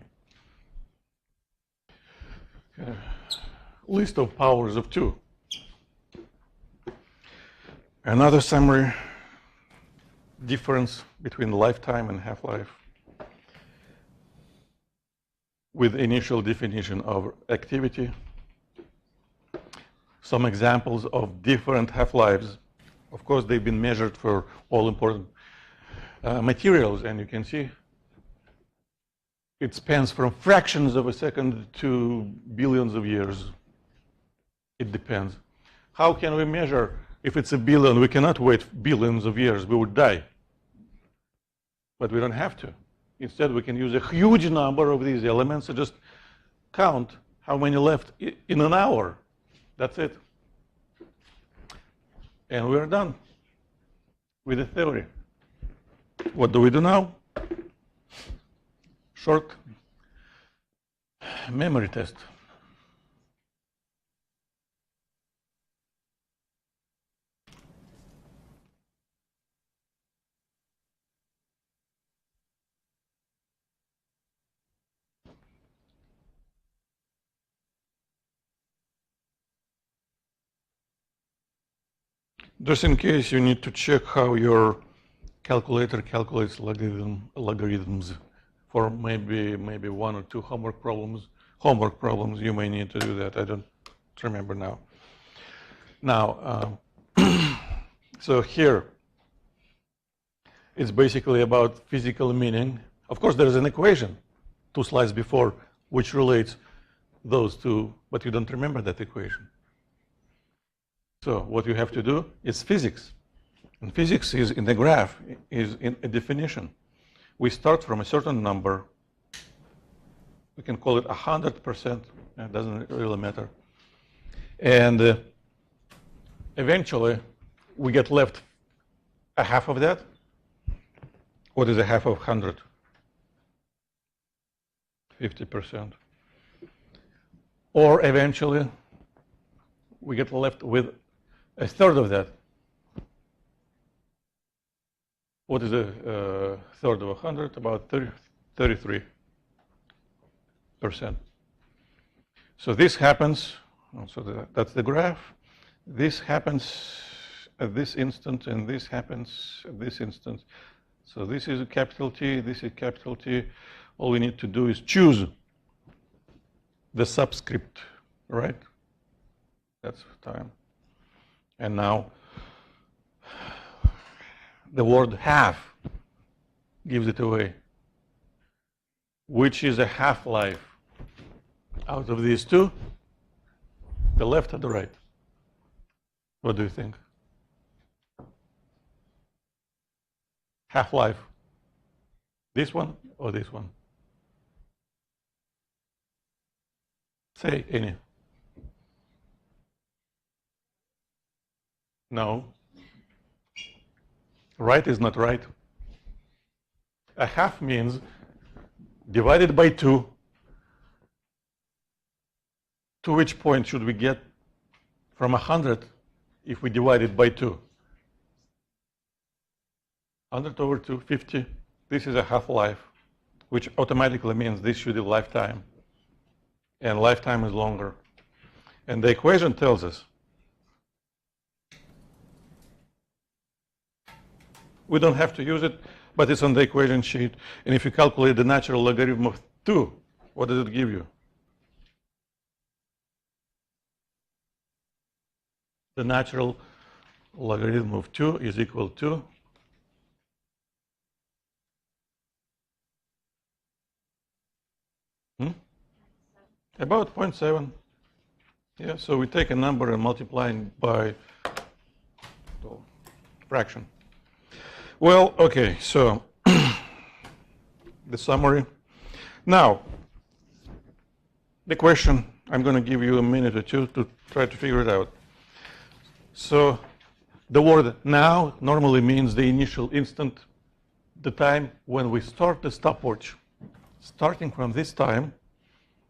list of powers of 2. Another summary, difference between lifetime and half-life with initial definition of activity. Some examples of different half-lives. Of course, they've been measured for all important materials, and you can see it spans from fractions of a second to billions of years. It depends. How can we measure? If it's a billion, we cannot wait billions of years. We would die. But we don't have to. Instead, we can use a huge number of these elements and just count how many left in an hour. That's it. And we're done with the theory. What do we do now? Short memory test. Just in case, you need to check how your calculator calculates logarithms for maybe 1 or 2 homework problems. You may need to do that. I don't remember now. Now, so here, it's basically about physical meaning. Of course, there is an equation 2 slides before which relates those two, but you don't remember that equation. So what you have to do is physics. And physics is in the graph, is in a definition. We start from a certain number. We can call it 100%. It doesn't really matter. And eventually, we get left a half of that. What is a half of 100? 50%. Or eventually, we get left with a third of that. What is a third of 100? About 33%. So this happens, so that's the graph. This happens at this instant, and this happens at this instant. So this is a capital T, this is capital T. All we need to do is choose the subscript, right? That's time. And now the word half gives it away. Which is a half-life out of these two? The left or the right? What do you think? Half-life. This one or this one? Say any. No. Right is not right. A half means divided by 2. To which point should we get from 100 if we divide it by 2? 100 over 2, 50. This is a half-life, which automatically means this should be lifetime. And lifetime is longer. And the equation tells us we don't have to use it, but it's on the equation sheet. And if you calculate the natural logarithm of 2, what does it give you? The natural logarithm of 2 is equal to about 0.7. Yeah, so we take a number and multiply it by fraction. Well, okay, so the summary. Now, the question, I'm going to give you a minute or two to try to figure it out. So the word now normally means the initial instant, the time when we start the stopwatch. Starting from this time,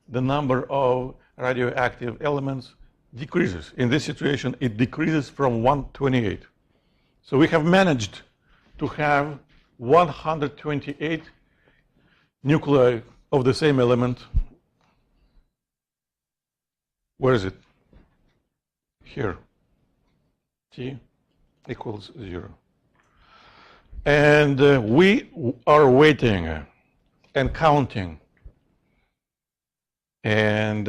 the number of radioactive elements decreases. In this situation, it decreases from 128. So we have managed to have 128 nuclei of the same element. Where is it? Here. T equals 0. And we are waiting and counting. And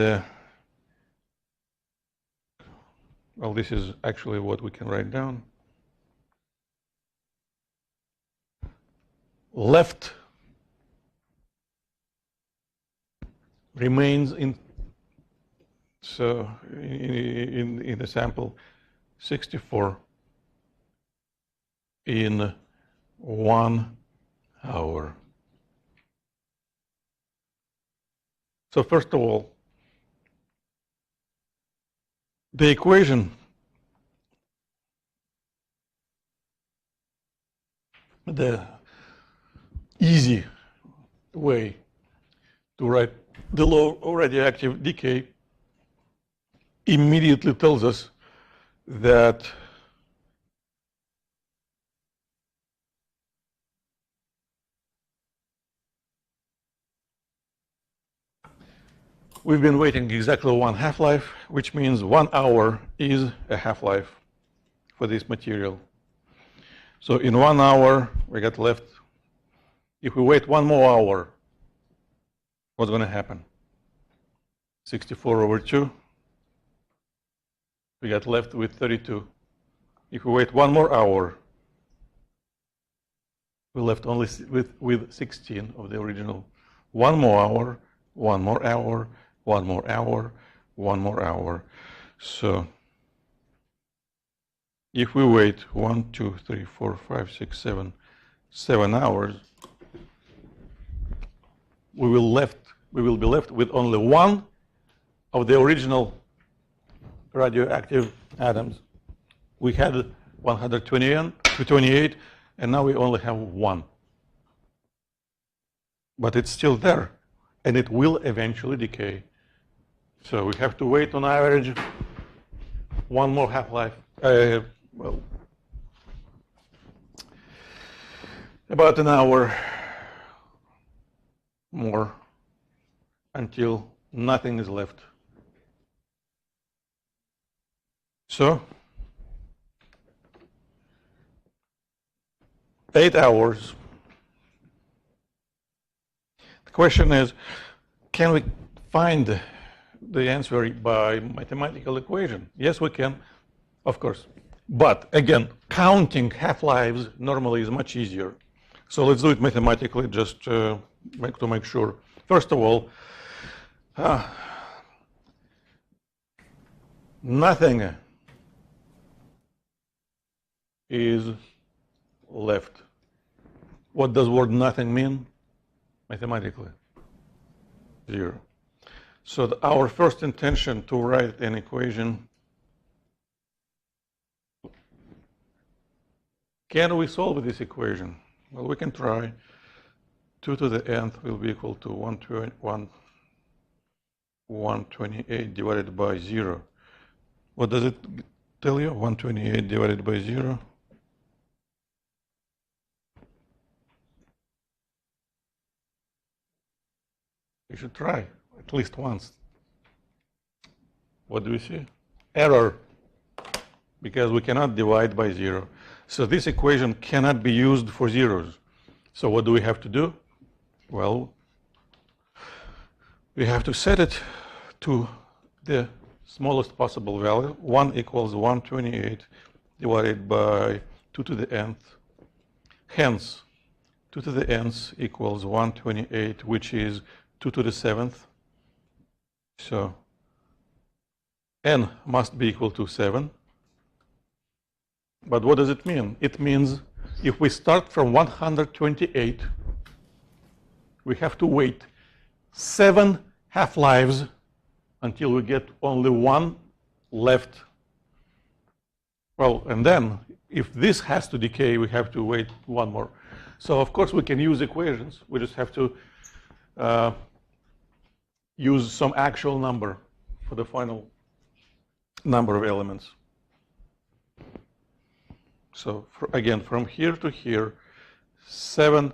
well, this is actually what we can write down. Left remains in, so in the sample 64 in 1 hour. So first of all, the equation, the easy way to write the law of radioactive decay immediately tells us that we've been waiting exactly one half-life, which means 1 hour is a half-life for this material. So in 1 hour, we got left. If we wait 1 more hour, what's going to happen? 64 over 2. We got left with 32. If we wait 1 more hour, we're left only with 16 of the original. 1 more hour, 1 more hour, 1 more hour, 1 more hour. So if we wait 1, 2, 3, 4, 5, 6, 7 hours, we will be left with only 1 of the original radioactive atoms. We had 128, and now we only have 1. But it's still there, and it will eventually decay. So we have to wait on average 1 more half-life. Well, about an hour more until nothing is left. So 8 hours. The question is, can we find the answer by mathematical equation? Yes, we can, of course. But again, counting half-lives normally is much easier. So let's do it mathematically just to make sure. First of all, nothing is left. What does word nothing mean mathematically? 0. So our first intention to write an equation, can we solve this equation? Well, we can try. 2 to the nth will be equal to 128 divided by 0. What does it tell you? 128 divided by 0. You should try at least once. What do we see? Error, because we cannot divide by 0. So this equation cannot be used for zeros. So what do we have to do? Well, we have to set it to the smallest possible value. 1 equals 128 divided by 2 to the nth. Hence, 2 to the nth equals 128, which is 2 to the 7th. So n must be equal to 7. But what does it mean? It means if we start from 128, we have to wait 7 half-lives until we get only one left. Well, and then if this has to decay, we have to wait one more. So of course we can use equations. We just have to use some actual number for the final number of elements. So again, from here to here, 7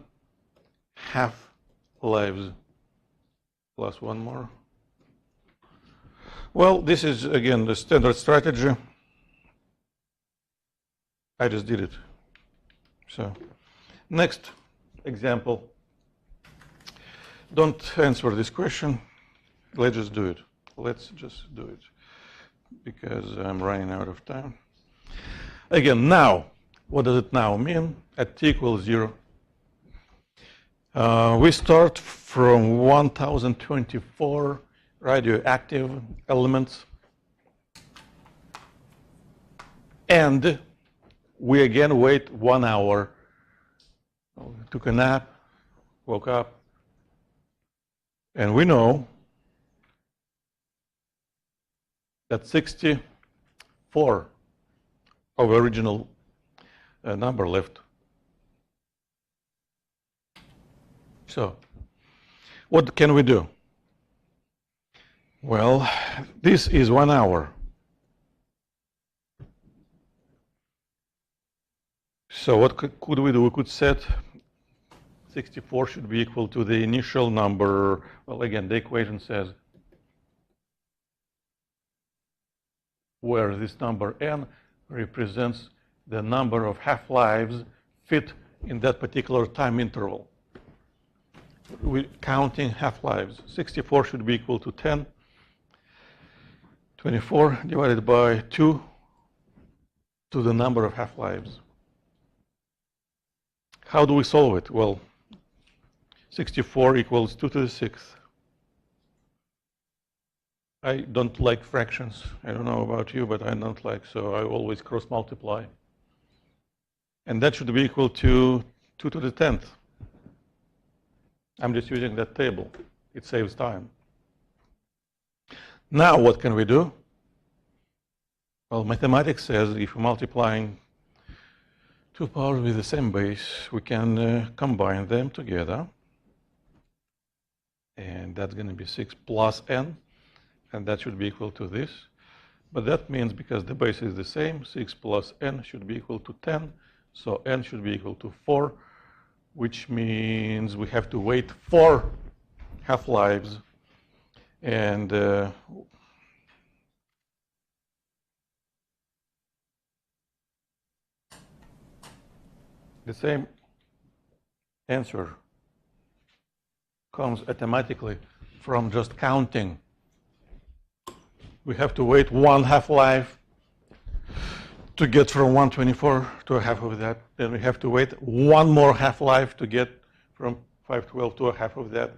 half-lives plus one more. Well, this is again the standard strategy. I just did it. So next example. Don't answer this question. Let's just do it. Let's just do it because I'm running out of time. Again, now, what does it now mean? At t equals 0. We start from 1024 radioactive elements, and we again wait 1 hour. Took a nap, woke up, and we know that 64 of original number left. So, what can we do? Well, this is 1 hour. So what could we do? We could set 64 should be equal to the initial number. Well, again, the equation says where this number n represents the number of half-lives fit in that particular time interval. We're counting half-lives. 64 should be equal to 10. 24 divided by 2 to the number of half-lives. How do we solve it? Well, 64 equals 2 to the 6th. I don't like fractions. I don't know about you, but I don't like, so I always cross multiply. And that should be equal to 2 to the 10th. I'm just using that table. It saves time. Now what can we do? Well, mathematics says if we're multiplying two powers with the same base, we can combine them together. And that's going to be 6 plus n. And that should be equal to this. But that means because the base is the same, 6 plus n should be equal to 10. So n should be equal to 4, which means we have to wait 4 half-lives. And the same answer comes automatically from just counting. We have to wait 1 half-life to get from 124 to a half of that. Then we have to wait 1 more half-life to get from 512 to a half of that.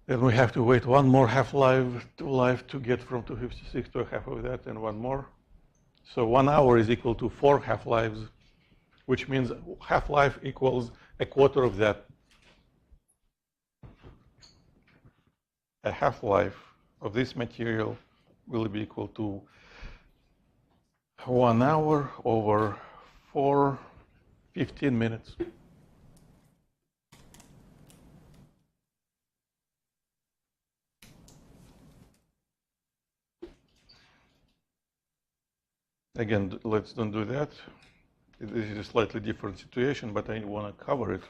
Then we have to wait 1 more half-life to get from 256 to a half of that, and 1 more. So 1 hour is equal to 4 half-lives, which means half-life equals a quarter of that. A half-life of this material will be equal to 1 hour over 15 minutes. Again, let's don't do that. This is a slightly different situation, but I want to cover it.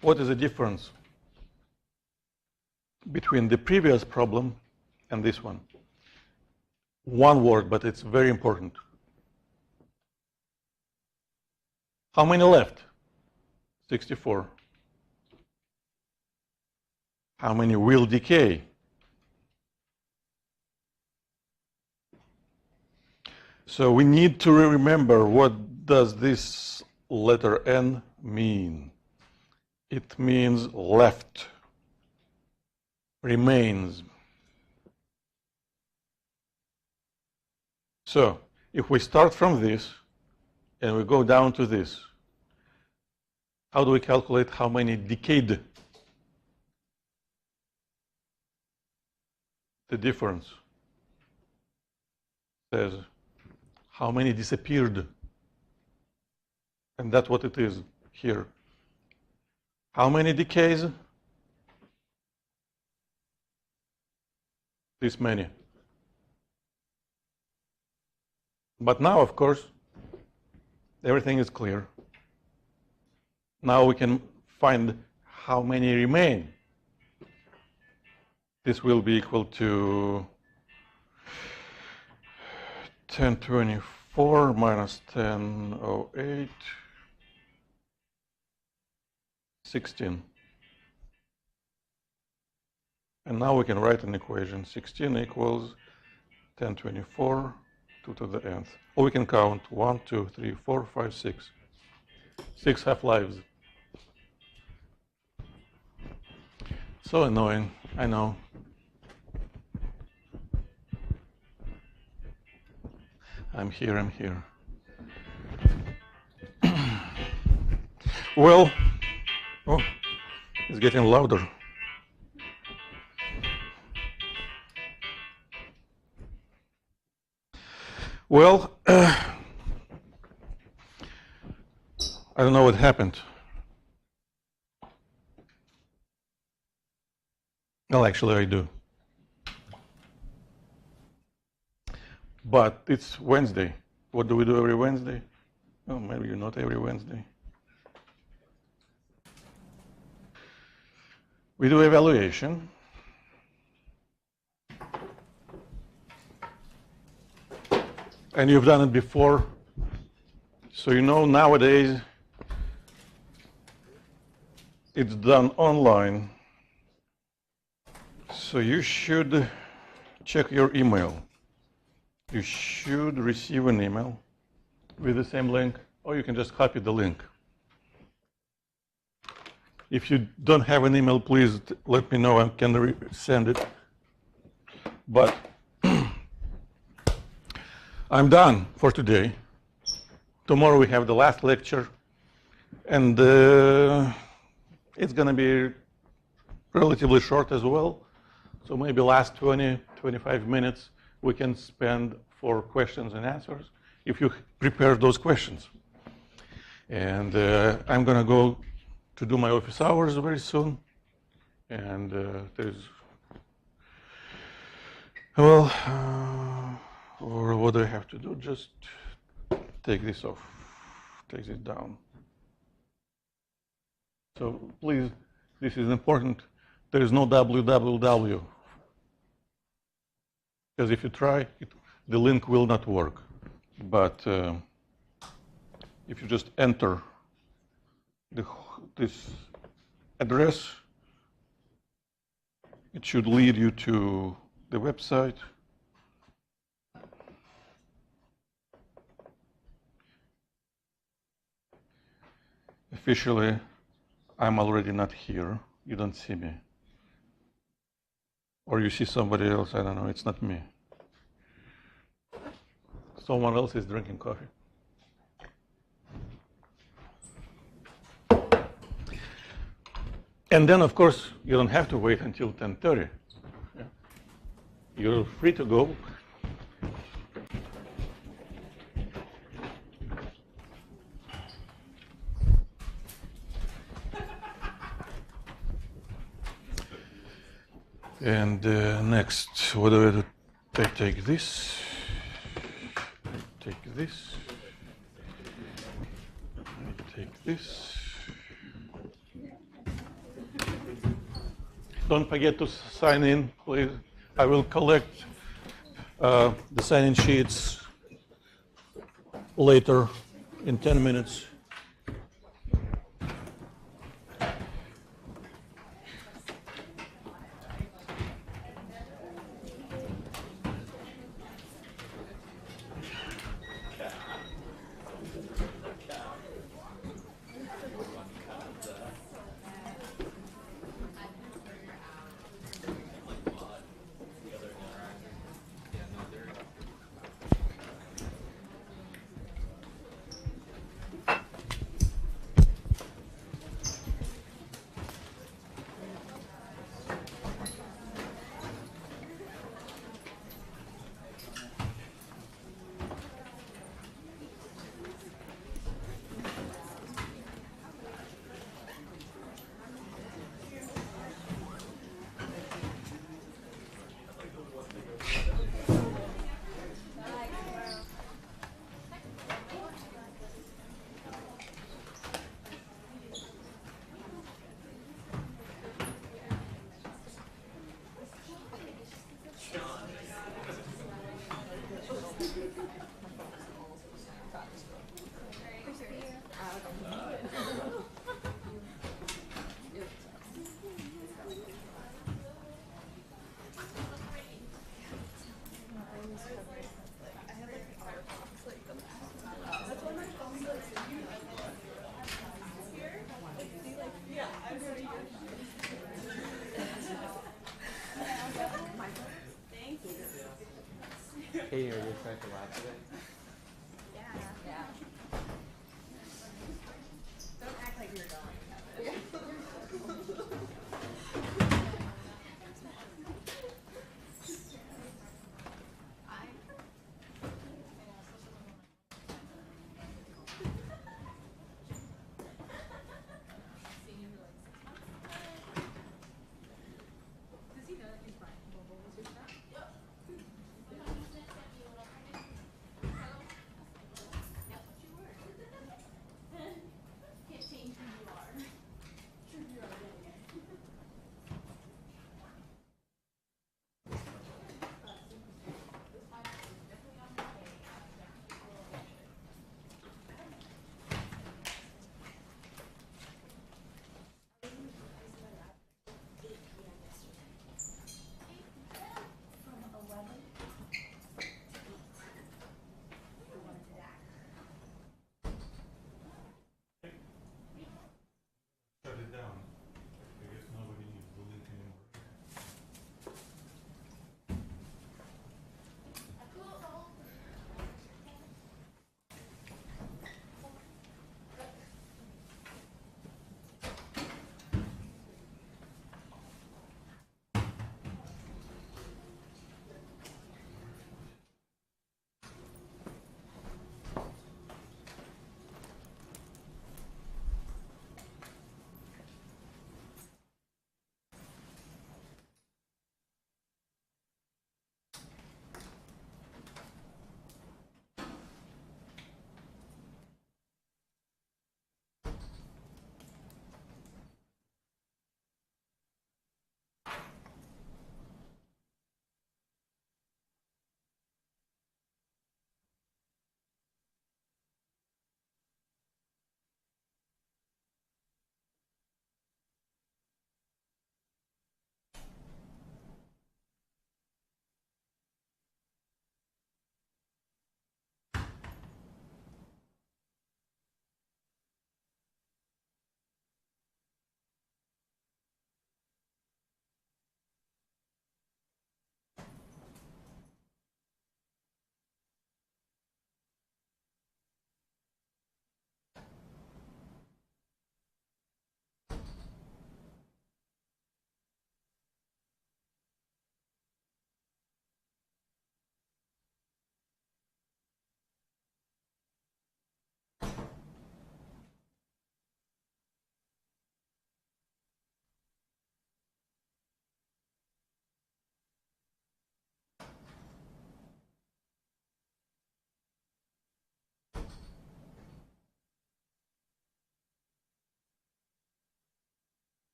What is the difference between the previous problem and this one? One word, but it's very important. How many left? 64. How many will decay? So we need to remember, what does this letter N mean? It means left, remains. So if we start from this and we go down to this, How do we calculate how many decayed? The difference says how many disappeared. And that's what it is here. How many decays? This many. But now, of course, everything is clear. Now we can find how many remain. This will be equal to 1024 minus 1008, 16. And now we can write an equation. 16 equals 1024, 2 to the nth. Or we can count 1, 2, 3, 4, 5, 6. 6 half-lives. So annoying, I know. I'm here. Well, oh, it's getting louder. Well, I don't know what happened. Well, actually, I do. But it's Wednesday. What do we do every Wednesday? Oh, maybe not every Wednesday. We do evaluation. And you've done it before. So you know nowadays it's done online. So you should check your email. You should receive an email with the same link, or you can just copy the link. If you don't have an email, please let me know. I can send it. But I'm done for today. Tomorrow we have the last lecture, and it's going to be relatively short as well. So maybe last 20, 25 minutes we can spend for questions and answers if you prepare those questions. And I'm going to go to do my office hours very soon. And or what do I have to do? Just take this off, take this down. So please, this is important. There is no www. Because if you try, the link will not work. But if you just enter this address, it should lead you to the website. Officially, I'm already not here. You don't see me. Or you see somebody else, I don't know, it's not me. Someone else is drinking coffee. And then, of course, you don't have to wait until 10:30. Yeah. You're free to go. And next, what do I do? I take this, I take this, I take this. Don't forget to sign in, please. I will collect the sign-in sheets later in 10 minutes. tried to lab today?